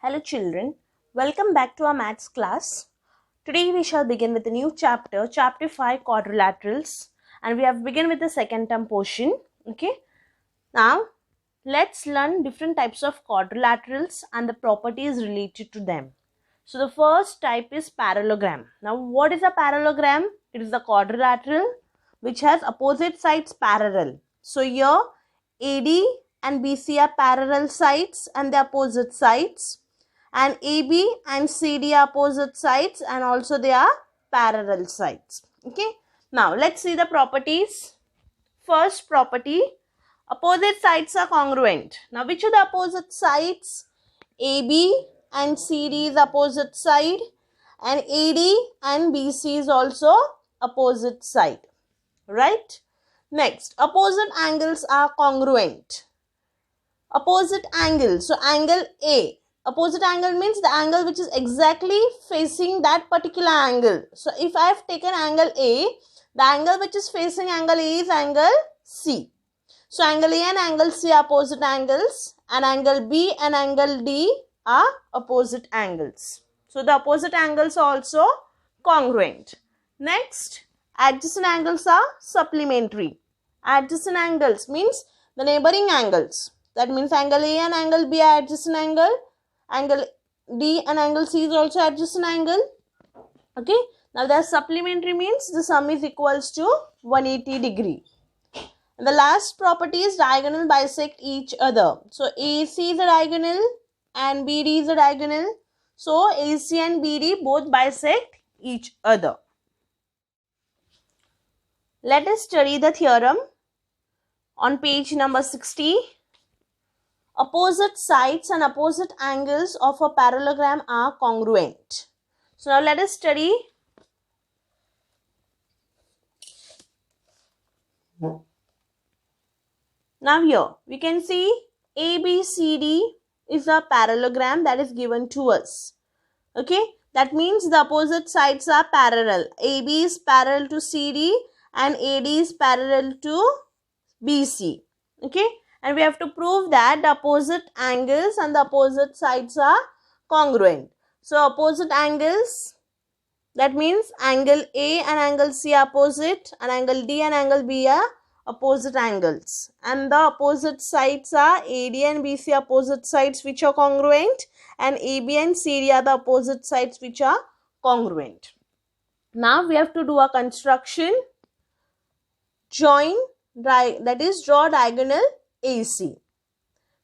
Hello children, welcome back to our maths class. Today we shall begin with a new chapter, chapter 5 quadrilaterals, and we have begun with the second term portion. Okay, now let's learn different types of quadrilaterals and the properties related to them. So the first type is parallelogram. Now what is a parallelogram? It is a quadrilateral which has opposite sides parallel. So here AD and BC are parallel sides and the opposite sides, and AB and CD are opposite sides and also they are parallel sides. Okay, now let's see the properties. First property, opposite sides are congruent. Now which are the opposite sides? AB and CD is opposite side and AD and BC is also opposite side, right? Next, opposite angles are congruent. Opposite angle, so angle A, opposite angle means the angle which is exactly facing that particular angle. So if I have taken angle A, the angle which is facing angle A is angle C. So angle A and angle C are opposite angles, and angle B and angle D are opposite angles. So the opposite angles are also congruent. Next, adjacent angles are supplementary. Adjacent angles means the neighboring angles. That means angle A and angle B are adjacent angle. Angle D and angle C is also adjacent angle. Okay. Now the supplementary means the sum is equals to 180 degree. And the last property is diagonal bisect each other. So AC is a diagonal and BD is a diagonal. So AC and BD both bisect each other. Let us study the theorem on page number 60. Opposite sides and opposite angles of a parallelogram are congruent. So now let us study. Now here we can see ABCD is a parallelogram that is given to us. Okay, that means the opposite sides are parallel. AB is parallel to CD and AD is parallel to BC. Okay, and we have to prove that the opposite angles and the opposite sides are congruent. So opposite angles, that means angle A and angle C are opposite, and angle D and angle B are opposite angles, and the opposite sides are AD and BC opposite sides which are congruent, and AB and CD are the opposite sides which are congruent. Now we have to do a construction. Join, that is draw diagonal AC.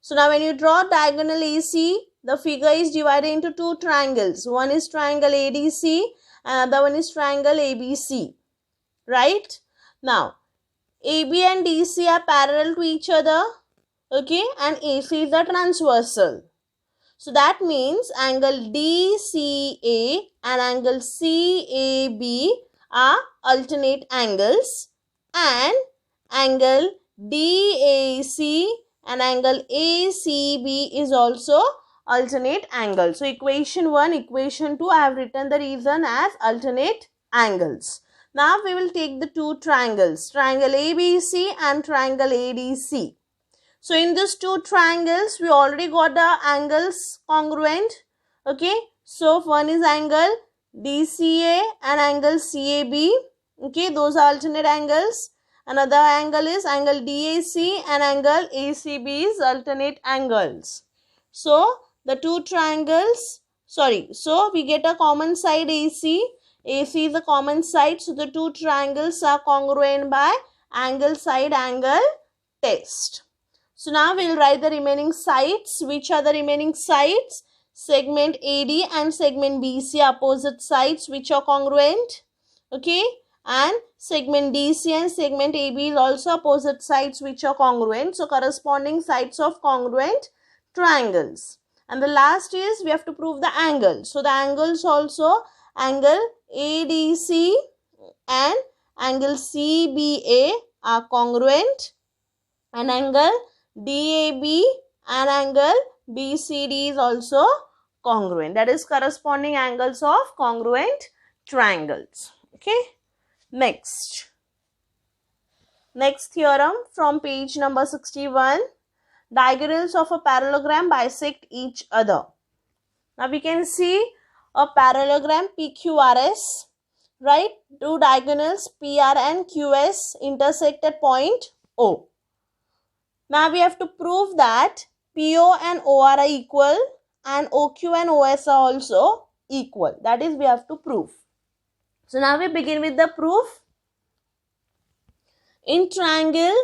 So now when you draw diagonal AC, the figure is divided into two triangles. One is triangle ADC and another one is triangle ABC, right? Now AB and DC are parallel to each other, okay, and AC is a transversal. So that means angle DCA and angle CAB are alternate angles, and angle DAC and angle ACB is also alternate angle. So equation 1, equation 2, I have written the reason as alternate angles. Now we will take the two triangles, triangle ABC and triangle ADC. So in these two triangles, we already got the angles congruent. Okay, so one is angle DCA and angle CAB. Okay, those are alternate angles. Another angle is angle DAC and angle ACB is alternate angles. So the two triangles, so we get a common side AC. AC is a common side, so the two triangles are congruent by angle side angle test. So now we will write the remaining sides. Which are the remaining sides? Segment AD and segment BC are opposite sides which are congruent. Okay, and segment DC and segment AB is also opposite sides which are congruent. So corresponding sides of congruent triangles. And the last is we have to prove the angle. So the angles also, angle ADC and angle CBA are congruent, and angle DAB and angle BCD is also congruent. That is corresponding angles of congruent triangles. Okay. Next theorem from page number 61. Diagonals of a parallelogram bisect each other. Now we can see a parallelogram PQRS, right? Two diagonals PR and QS intersect at point O. Now we have to prove that PO and OR are equal and OQ and OS are also equal. That is, we have to prove. So now we begin with the proof. In triangle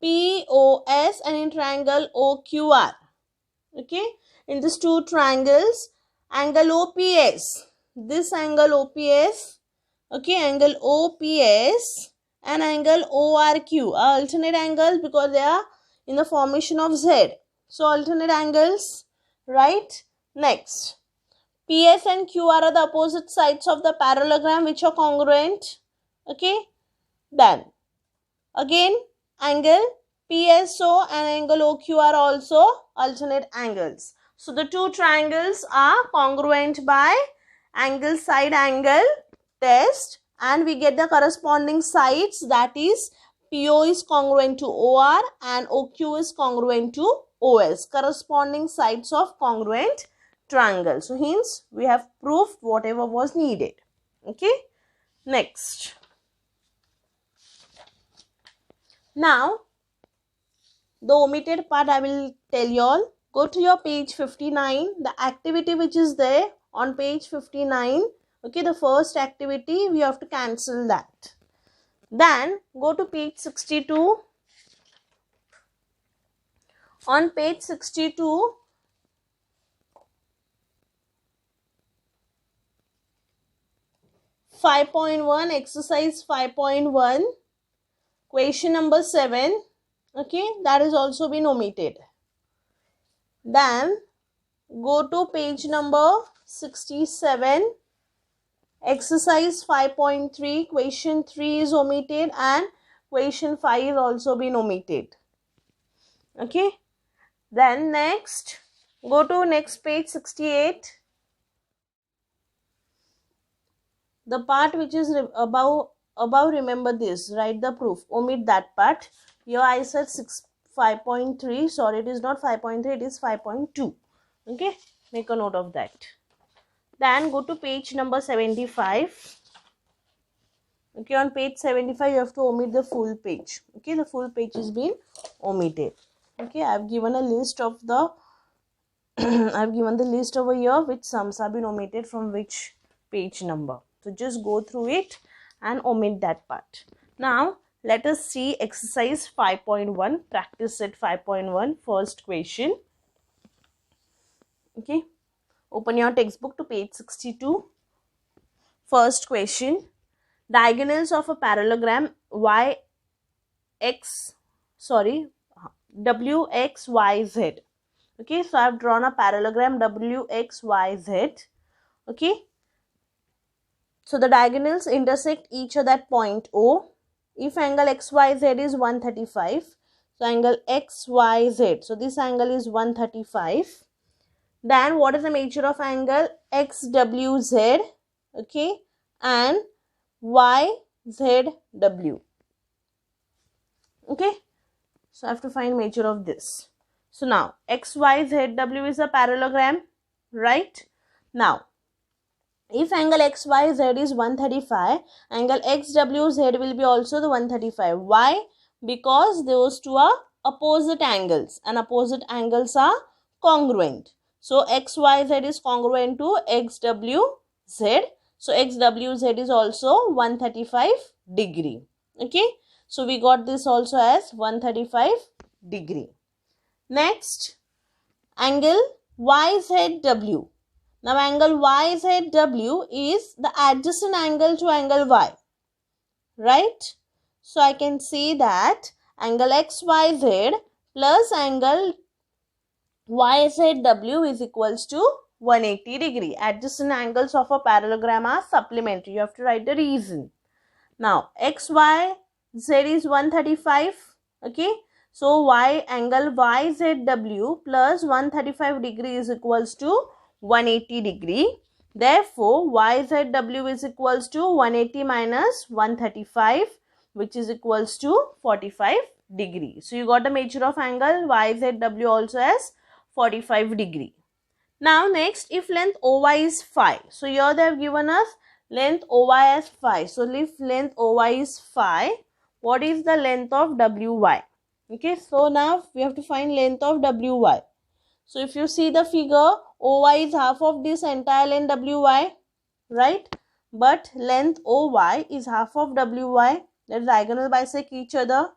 POS and in triangle OQR, okay, in these two triangles, angle OPS, this angle OPS, okay, angle OPS and angle ORQ are alternate angles because they are in the formation of Z. So alternate angles, right? Next, PS and QR are the opposite sides of the parallelogram which are congruent. Okay, done. Again, angle PSO and angle OQ are also alternate angles. So the two triangles are congruent by angle side angle test, and we get the corresponding sides, that is PO is congruent to OR and OQ is congruent to OS, corresponding sides of congruent triangle. So hence we have proved whatever was needed. Okay, next. Now the omitted part I will tell you all. Go to your page 59, the activity which is there on page 59. Okay, the first activity, we have to cancel that. Then go to page 62. On page 62, exercise 5.1, question number 7. Okay, that has also been omitted. Then go to page number 67. Exercise 5.3, question 3 is omitted and question 5 is also been omitted. Okay. Then next, go to next page 68. The part which is above, remember this, write the proof, omit that part. Here I said 5.3, sorry, it is not 5.3, it is 5.2. Okay, make a note of that. Then go to page number 75. Okay, on page 75 you have to omit the full page. Okay, the full page is been omitted. Okay, I have given a list of the I have given the list over here which sums have been omitted from which page number. So just go through it and omit that part. Now let us see exercise 5.1, practice set 5.1, first question. Okay, open your textbook to page 62. First question, diagonals of a parallelogram WXYZ. Okay, so I have drawn a parallelogram WXYZ. Okay, so the diagonals intersect each other at point O. If angle XYZ is 135, so angle XYZ, so this angle is 135. Then what is the measure of angle XWZ, okay, and YZW. Okay, so I have to find measure of this. So now XYZW is a parallelogram, right? Now if angle XYZ is 135, angle XWZ will be also the 135. Why? Because those two are opposite angles and opposite angles are congruent. So XYZ is congruent to XWZ. So XWZ is also 135 degree. Okay. So we got this also as 135 degree. Next, angle YZW. Now angle YZW is the adjacent angle to angle Y, right? So I can see that angle XYZ plus angle YZW is equals to 180 degree. Adjacent angles of a parallelogram are supplementary. You have to write the reason. Now XYZ is 135. Okay. So angle YZW plus 135 degree is equals to 180 degree. Therefore, YZW is equals to 180 minus 135, which is equals to 45 degree. So you got the measure of angle YZW also as 45 degree. Now next, if length OY is phi, so here they have given us length OY as phi. So if length OY is phi, what is the length of WY? Okay, so now we have to find length of WY. So if you see the figure, OY is half of this entire length WY, right? But length OY is half of WY, that is diagonal bisect each other.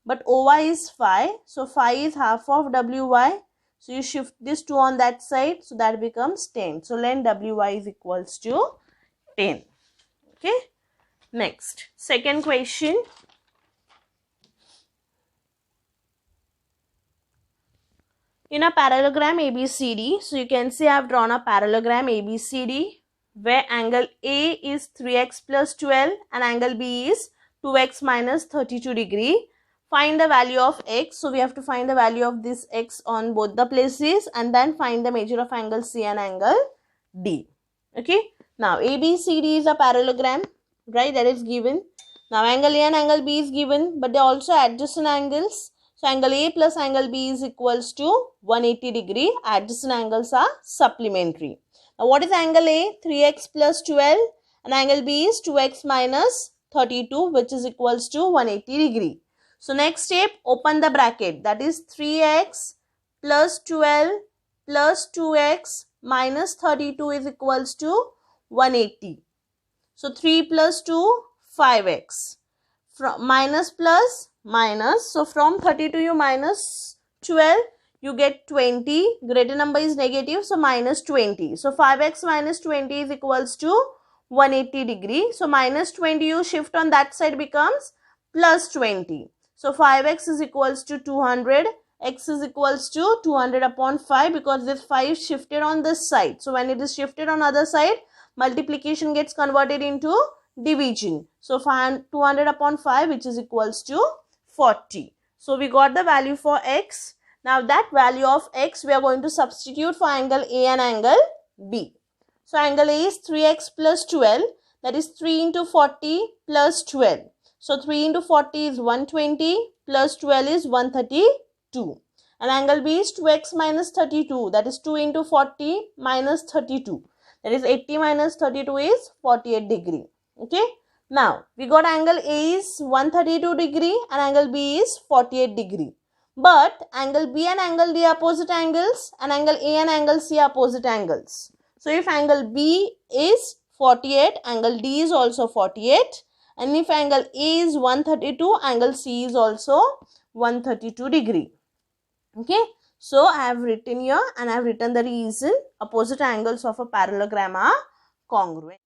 But OY is phi, so phi is half of WY. So you shift this 2 on that side, so that becomes 10. So length WY is equals to 10. Okay. Next, second question. In a parallelogram ABCD, so you can see I have drawn a parallelogram ABCD where angle A is 3x plus 12 and angle B is 2x minus 32 degree. Find the value of x. So we have to find the value of this x on both the places and then find the measure of angle C and angle D. Okay. Now ABCD is a parallelogram, right? That is given. Now angle A and angle B is given, but they are also adjacent angles. So angle A plus angle B is equals to 180 degree. Adjacent angles are supplementary. Now what is angle A? 3x plus 12 and angle B is 2x minus 32, which is equals to 180 degree. So next step, open the bracket, that is 3x plus 12 plus 2x minus 32 is equals to 180. So 3 plus 2, 5x. From minus plus minus, so from 32 you minus 12, you get 20, greater number is negative, so minus 20. So 5x minus 20 is equals to 180 degree. So minus 20 you shift on that side becomes plus 20. So 5x is equals to 200, x is equals to 200 upon 5 because this 5 shifted on this side. So when it is shifted on other side, multiplication gets converted into division. So 200 upon 5, which is equals to 40. So we got the value for x. Now that value of x we are going to substitute for angle A and angle B. So angle A is 3x plus 12, that is 3 into 40 plus 12. So 3 into 40 is 120 plus 12 is 132. And angle B is 2x minus 32, that is 2 into 40 minus 32. That is 80 minus 32 is 48 degree. Okay. Now we got angle A is 132 degree and angle B is 48 degree. But angle B and angle D are opposite angles and angle A and angle C are opposite angles. So if angle B is 48, angle D is also 48. And if angle A is 132, angle C is also 132 degree. Okay. So I have written here and I have written the reason opposite angles of a parallelogram are congruent.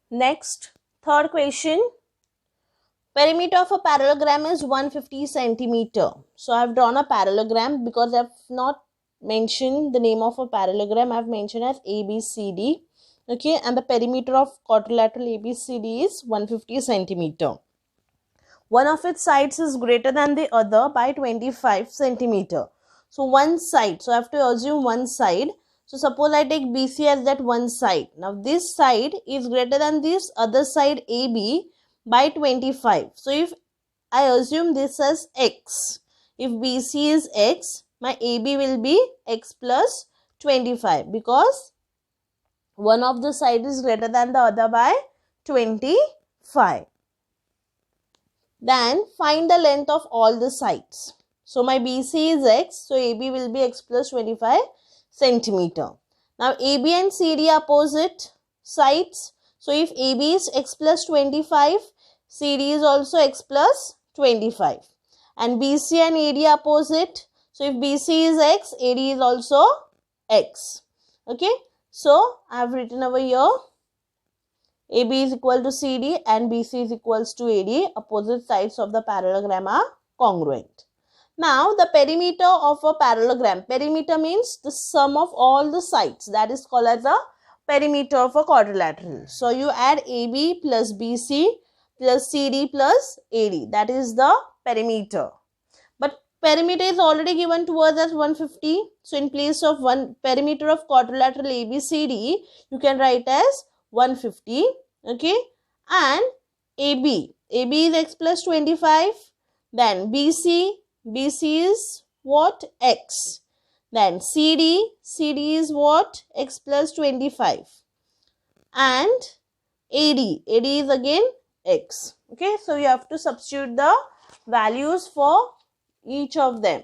Next, third question. Perimeter of a parallelogram is 150 centimeter. So I have drawn a parallelogram because I have not mentioned the name of a parallelogram. I have mentioned as ABCD. Okay, and the perimeter of quadrilateral ABCD is 150 centimeter. One of its sides is greater than the other by 25 centimeter. So one side, so I have to assume one side. So suppose I take BC as that one side. Now this side is greater than this other side AB by 25. So if I assume this as x, if BC is x, my AB will be x plus 25 because one of the side is greater than the other by 25. Then find the length of all the sides. So my BC is x, so AB will be x plus 25 centimeter. Now AB and CD are opposite sides. So if AB is x plus 25, CD is also x plus 25. And BC and AD are opposite. So if BC is x, AD is also x. Okay. So I have written over here AB is equal to CD and BC is equals to AD. Opposite sides of the parallelogram are congruent. Now the perimeter of a parallelogram. Perimeter means the sum of all the sides. That is called as the perimeter of a quadrilateral. So you add AB plus BC plus CD plus AD. That is the perimeter. But perimeter is already given to us as 150. So in place of one perimeter of quadrilateral ABCD, you can write as 150. Okay. And AB is x plus 25. Then BC is what? X. Then CD is what? X plus 25. And AD is again X. Okay, so you have to substitute the values for each of them.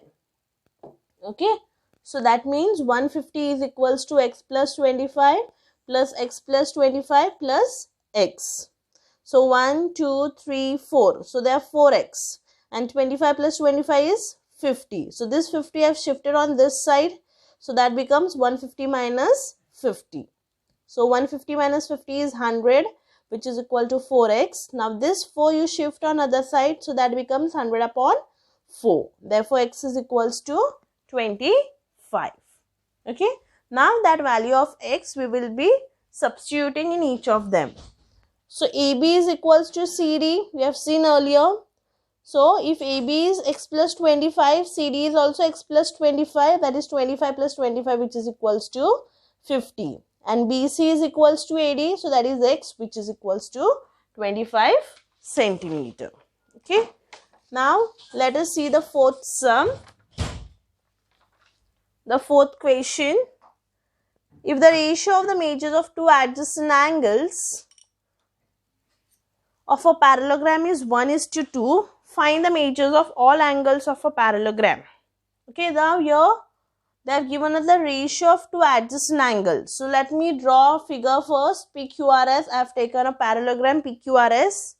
Okay, so that means 150 is equals to X plus 25 plus X plus 25 plus X. So 1, 2, 3, 4. So there are 4X. And 25 plus 25 is 50. So this 50 I have shifted on this side. So that becomes 150 minus 50. So 150 minus 50 is 100, which is equal to 4x. Now this 4 you shift on other side. So that becomes 100 upon 4. Therefore x is equals to 25. Okay. Now that value of x we will be substituting in each of them. So AB is equals to CD. We have seen earlier. So if AB is x plus 25, CD is also x plus 25, that is 25 plus 25, which is equals to 50. And BC is equals to AD, so that is x, which is equals to 25 centimeter. Okay. Now let us see the fourth sum. The fourth question. If the ratio of the measures of two adjacent angles of a parallelogram is 1:2, find the measures of all angles of a parallelogram. Okay, now here they have given us the ratio of two adjacent angles. So let me draw a figure first. PQRS. I have taken a parallelogram PQRS.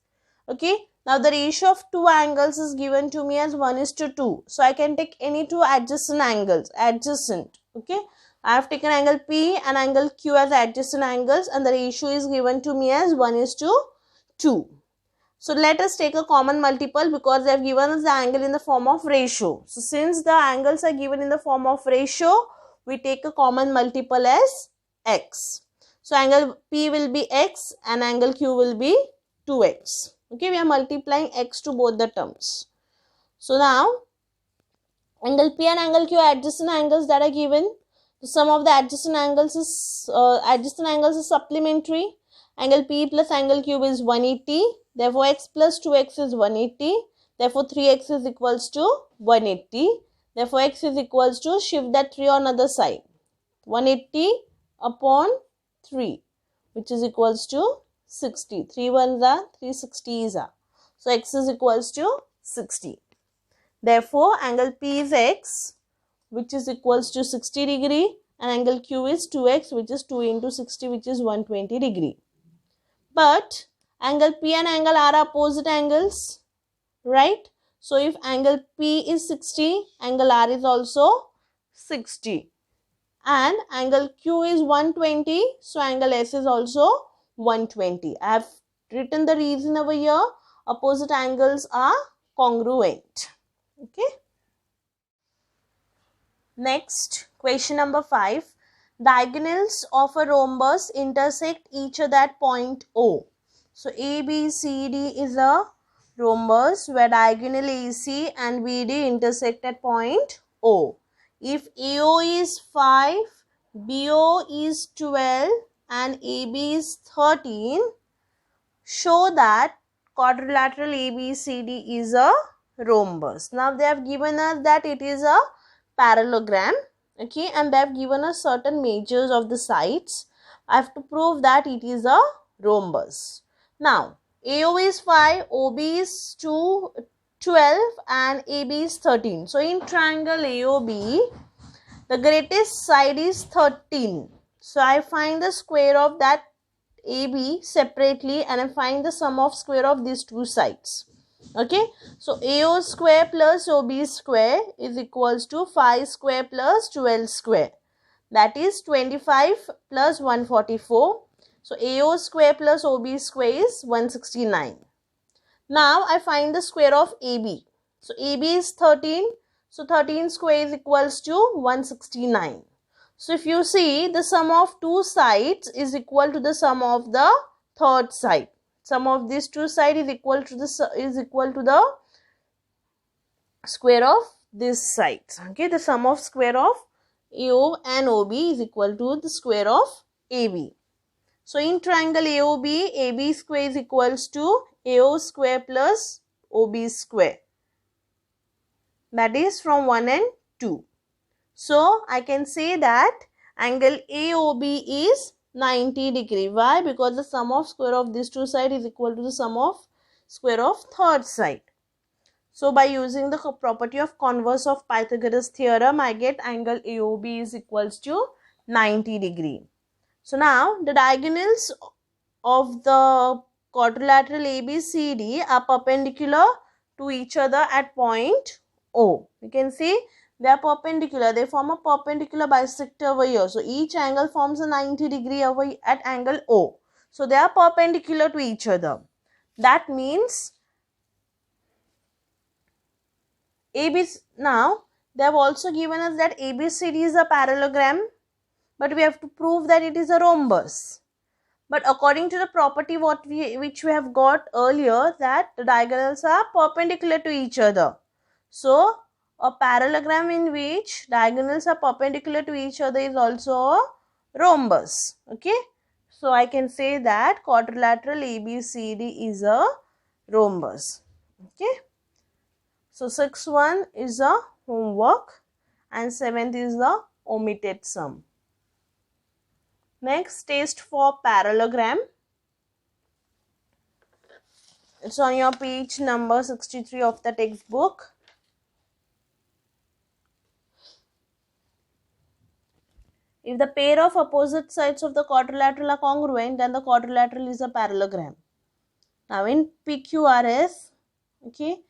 Okay, now the ratio of two angles is given to me as 1:2. So I can take any two adjacent angles. Adjacent. Okay, I have taken angle P and angle Q as adjacent angles, and the ratio is given to me as 1:2. So let us take a common multiple because they have given us the angle in the form of ratio. So since the angles are given in the form of ratio, we take a common multiple as x. So angle P will be x and angle Q will be 2x. Okay, we are multiplying x to both the terms. So now angle P and angle Q are adjacent angles that are given. The sum of the adjacent angles is supplementary. Angle P plus angle Q is 180. Therefore, x plus 2x is 180. Therefore, 3x is equals to 180. Therefore, x is equals to, shift that 3 on other side. 180 upon 3, which is equals to 60. 3 ones are, 3 60s are. So, x is equals to 60. Therefore, angle P is x, which is equals to 60 degree. And angle Q is 2x, which is 2 into 60, which is 120 degree. But angle P and angle R are opposite angles, right? So if angle P is 60, angle R is also 60. And angle Q is 120, so angle S is also 120. I have written the reason over here. Opposite angles are congruent. Okay. Next, question number 5. Diagonals of a rhombus intersect each other at point O. So ABCD is a rhombus where diagonal AC and BD intersect at point O. If AO is 5, BO is 12 and AB is 13, show that quadrilateral ABCD is a rhombus. Now they have given us that it is a parallelogram. Okay, and they have given us certain measures of the sides. I have to prove that it is a rhombus. Now, AO is 5, OB is 12 and AB is 13. So, in triangle AOB, the greatest side is 13. So, I find the square of that AB separately and I find the sum of square of these two sides. Okay, so AO square plus OB square is equals to 5 square plus 12 square. That is 25 plus 144. So AO square plus OB square is 169. Now I find the square of AB. So AB is 13. So 13 square is equals to 169. So if you see, the sum of two sides is equal to the sum of the third side. Sum of these two sides is equal to the square of this side. Okay, the sum of square of AO and OB is equal to the square of AB. So in triangle AOB, AB square is equals to AO square plus OB square. That is from 1 and 2. So I can say that angle AOB is 90 degree. Why? Because the sum of square of these two sides is equal to the sum of square of third side. So by using the property of converse of Pythagoras theorem, I get angle AOB is equals to 90 degree. So now the diagonals of the quadrilateral ABCD are perpendicular to each other at point O. You can see they are perpendicular. They form a perpendicular bisector over here. So each angle forms a 90 degree over at angle O. So they are perpendicular to each other. That means now they have also given us that ABCD is a parallelogram, but we have to prove that it is a rhombus. But according to the property which we have got earlier, that the diagonals are perpendicular to each other. So a parallelogram in which diagonals are perpendicular to each other is also a rhombus. Okay. So I can say that quadrilateral ABCD is a rhombus. Okay. So 6th one is a homework and 7th is the omitted sum. Next, test for parallelogram. It's on your page number 63 of the textbook. If the pair of opposite sides of the quadrilateral are congruent, then the quadrilateral is a parallelogram. Now in PQRS, okay,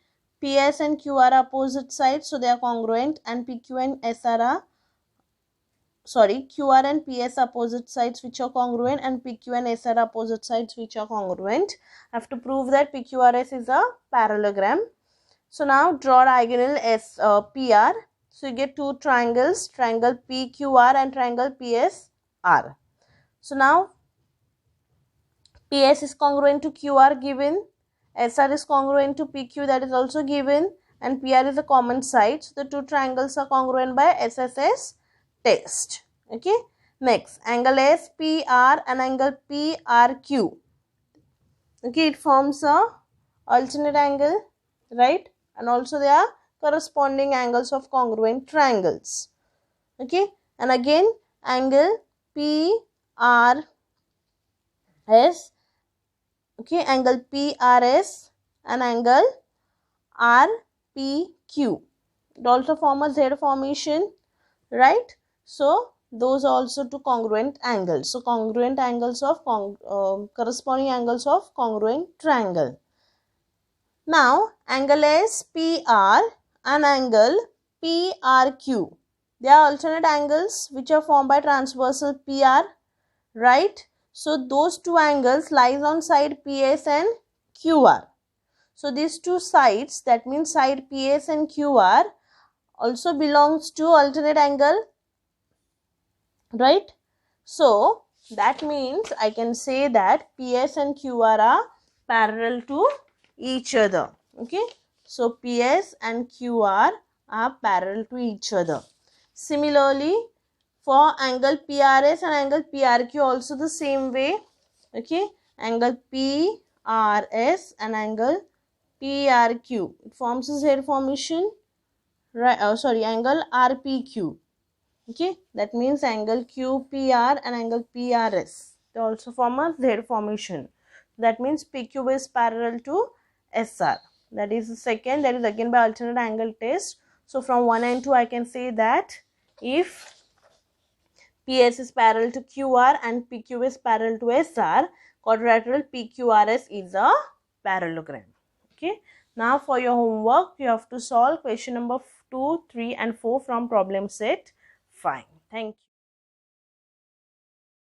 PS and QR are opposite sides, so they are congruent, and QR and PS are opposite sides which are congruent, and PQ and SR are opposite sides which are congruent. I have to prove that PQRS is a parallelogram. So now draw diagonal PR. So you get two triangles, triangle PQR and triangle PSR. So now PS is congruent to QR given, SR is congruent to PQ, that is also given, and PR is a common side. So the two triangles are congruent by SSS test. Okay. Next, angle SPR and angle PRQ. Okay, it forms a alternate angle, right? And also they are corresponding angles of congruent triangles. Okay, and again angle PRS, okay, angle PRS and angle RPQ. It also form a Z formation, right? So those are also two congruent angles. So congruent angles of corresponding angles of congruent triangle. Now angle SPR and angle PRQ. They are alternate angles which are formed by transversal PR, right? So those two angles lies on side PS and QR. So these two sides, that means side PS and QR, also belongs to alternate angle, right? So that means I can say that PS and QR are parallel to each other. Okay, so PS and QR are parallel to each other. Similarly, for angle PRS and angle PRQ also the same way. Okay, angle PRS and angle PRQ, it forms a Z formation, right? Angle RPQ. Okay, that means angle QPR and angle PRS, they also form a Z formation. That means PQ is parallel to SR. That is the second. That is again by alternate angle test. So from 1 and 2 I can say that if PS is parallel to QR and PQ is parallel to SR, quadrilateral PQRS is a parallelogram. Okay. Now for your homework, you have to solve question number 2, 3 and 4 from problem set 5. Thank you.